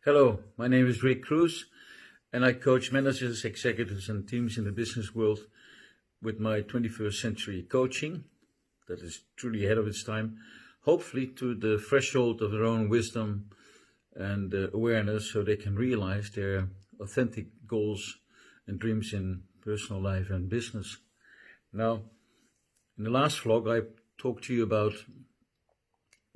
Hello, my name is Rick Cruz, and I coach managers, executives, and teams in the business world with my 21st century coaching that is truly ahead of its time, hopefully to the threshold of their own wisdom and awareness so they can realize their authentic goals and dreams in personal life and business. Now, in the last vlog, I talked to you about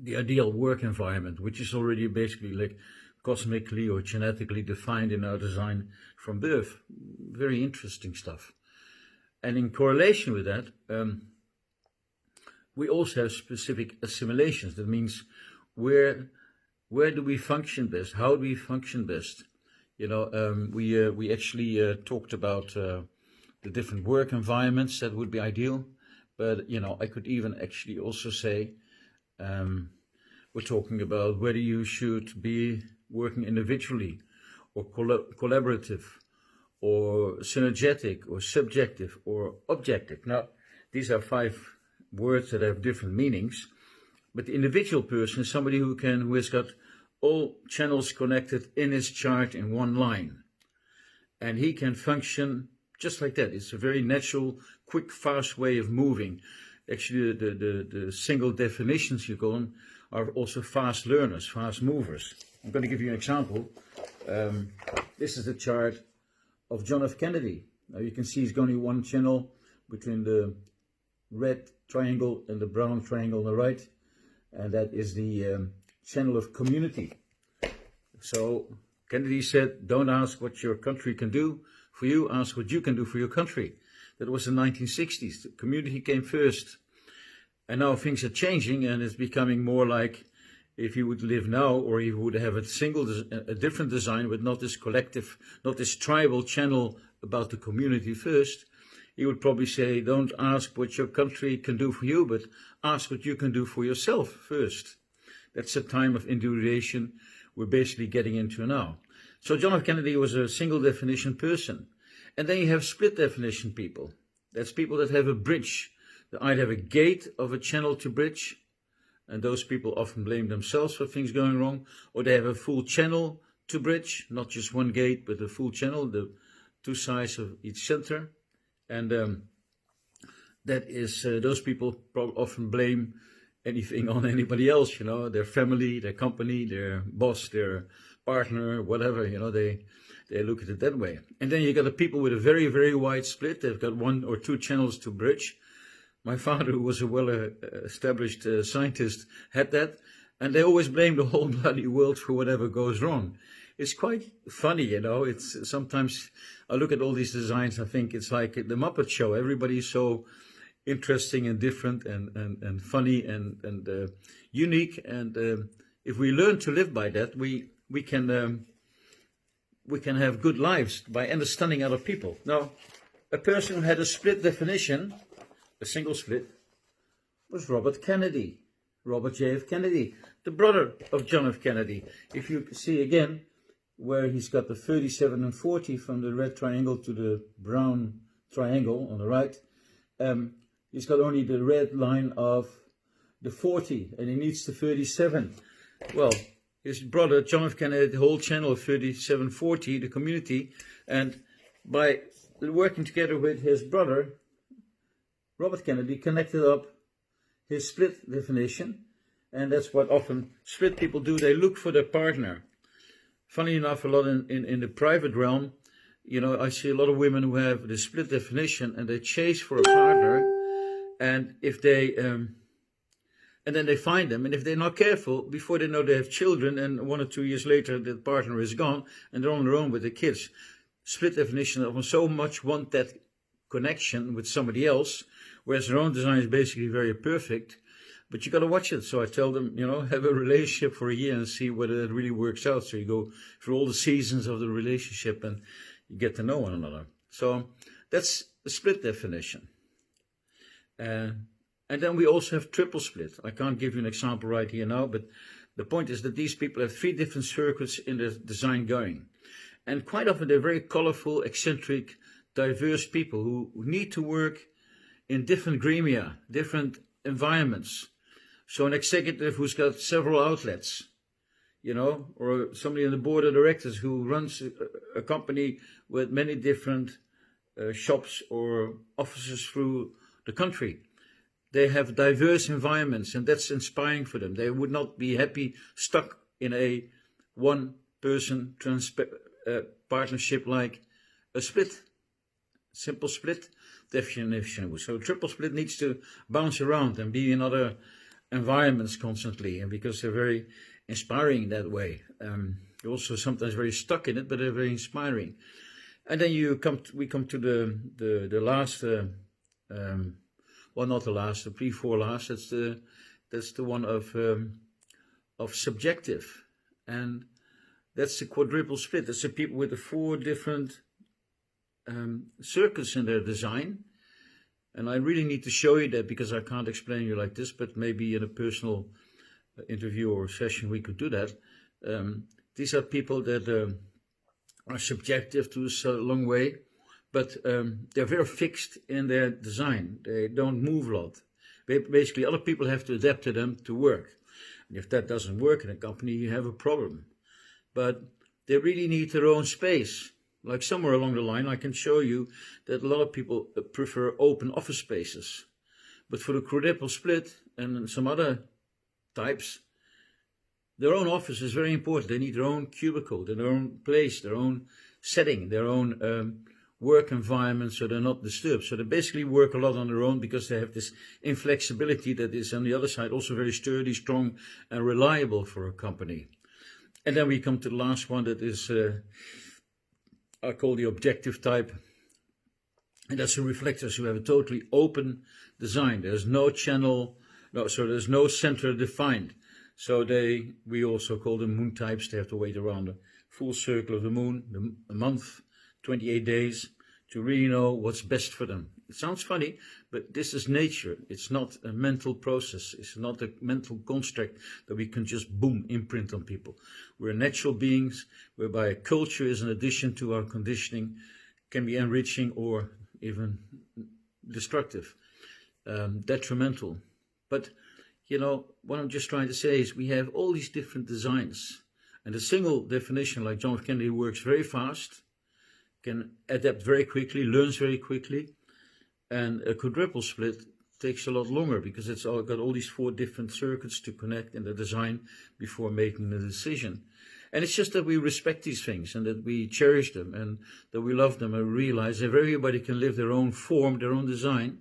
the ideal work environment, which is already basically like cosmically or genetically defined in our design from birth. Very interesting stuff. And in correlation with that, we also have specific assimilations. That means where do we function best? How do we function best? We actually talked about the different work environments that would be ideal. But, I could even actually also say, we're talking about whether you should be working individually or collaborative or synergetic or subjective or objective. Now, these are 5 words that have different meanings, but the individual person is somebody who has got all channels connected in his chart in one line. And he can function just like that. It's a very natural, quick, fast way of moving. Actually, the single definitions you go on are also fast learners, fast movers. I'm going to give you an example. This is the chart of John F. Kennedy. Now you can see he's got only one channel between the red triangle and the brown triangle on the right. And that is the channel of community. So Kennedy said, don't ask what your country can do for you, ask what you can do for your country. That was the 1960s. The community came first. And now things are changing and it's becoming more like if you would live now, or you would have a different design with not this collective, not this tribal channel about the community first, he would probably say, don't ask what your country can do for you, but ask what you can do for yourself first. That's the time of individuation we're basically getting into now. So John F. Kennedy was a single definition person. And then you have split definition people. That's people that have a bridge. They either have a gate of a channel to bridge, and those people often blame themselves for things going wrong, or they have a full channel to bridge, not just one gate, but a full channel, the 2 sides of each center. And that is, those people often blame anything on anybody else, their family, their company, their boss, their partner, whatever, they look at it that way. And then you got the people with a very, very wide split. They've got 1 or 2 channels to bridge. My father, who was a well-established scientist, had that. And they always blame the whole bloody world for whatever goes wrong. It's quite funny, It's sometimes I look at all these designs, I think it's like the Muppet Show. Everybody's so interesting and different and funny and unique. And if we learn to live by that, we can have good lives by understanding other people. Now, a person who had a split definition, a single split, was Robert Kennedy, Robert J. F. Kennedy, the brother of John F. Kennedy. If you see again, where he's got the 37 and 40 from the red triangle to the brown triangle on the right, he's got only the red line of the 40, and he needs the 37. Well, his brother, John F. Kennedy, the whole channel of 3740, the community, and by working together with his brother, Robert Kennedy, connected up his split definition, and that's what often split people do. They look for their partner. Funny enough, a lot in the private realm, I see a lot of women who have the split definition, and they chase for a partner, and if they... and then they find them, and if they're not careful, before they know they have children, and 1 or 2 years later the partner is gone, and they're on their own with the kids. Split definition of so much want that connection with somebody else, whereas their own design is basically very perfect, but you got to watch it. So I tell them, have a relationship for a year and see whether it really works out. So you go through all the seasons of the relationship and you get to know one another. So that's the split definition. And then we also have triple split. I can't give you an example right here now, but the point is that these people have 3 different circuits in the design going. And quite often they're very colorful, eccentric, diverse people who need to work in different gremia, different environments. So an executive who's got several outlets, you know, or somebody on the board of directors who runs a company with many different shops or offices through the country. They have diverse environments, and that's inspiring for them. They would not be happy stuck in a one-person partnership like a split, simple split definition. So triple split needs to bounce around and be in other environments constantly, and because they're very inspiring that way. You're also sometimes very stuck in it, but they're very inspiring. And then we come to the last. Well, not the last, the pre-4 last. That's the one of subjective, and that's the quadruple split. That's the people with the 4 different circuits in their design. And I really need to show you that, because I can't explain you like this, but maybe in a personal interview or session we could do that. These are people that are subjective to a long way. But they're very fixed in their design. They don't move a lot. Basically, other people have to adapt to them to work. And if that doesn't work in a company, you have a problem. But they really need their own space. Like somewhere along the line, I can show you that a lot of people prefer open office spaces. But for the quadruple split and some other types, their own office is very important. They need their own cubicle, their own place, their own setting, their own work environment, so they're not disturbed. So they basically work a lot on their own, because they have this inflexibility that is on the other side also very sturdy, strong, and reliable for a company. And then we come to the last one, that is I call the objective type, and that's the reflectors who have a totally open design. There's no channel, so there's no center defined. So we also call them moon types. They have to wait around the full circle of the moon, a month, 28 days, to really know what's best for them. It sounds funny, but this is nature. It's not a mental process. It's not a mental construct that we can just boom, imprint on people. We're natural beings, whereby a culture is an addition to our conditioning, can be enriching or even destructive, detrimental. But, you know, what I'm just trying to say is we have all these different designs. And a single definition like John F. Kennedy works very fast, can adapt very quickly, learns very quickly. And a quadruple split takes a lot longer, because it's got all these 4 different circuits to connect in the design before making the decision. And it's just that we respect these things, and that we cherish them, and that we love them, and realize that everybody can live their own form, their own design,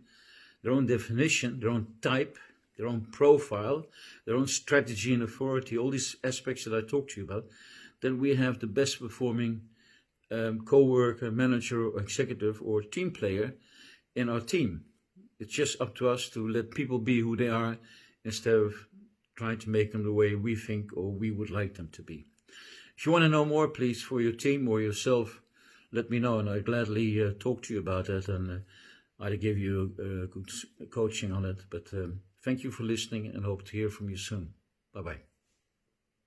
their own definition, their own type, their own profile, their own strategy and authority, all these aspects that I talked to you about. Then we have the best performing co-worker, manager, or executive, or team player in our team. It's just up to us to let people be who they are, instead of trying to make them the way we think or we would like them to be. If you want to know more, please, for your team or yourself, let me know, and I'd gladly talk to you about that, and I'd give you good coaching on it. But thank you for listening, and hope to hear from you soon. Bye-bye.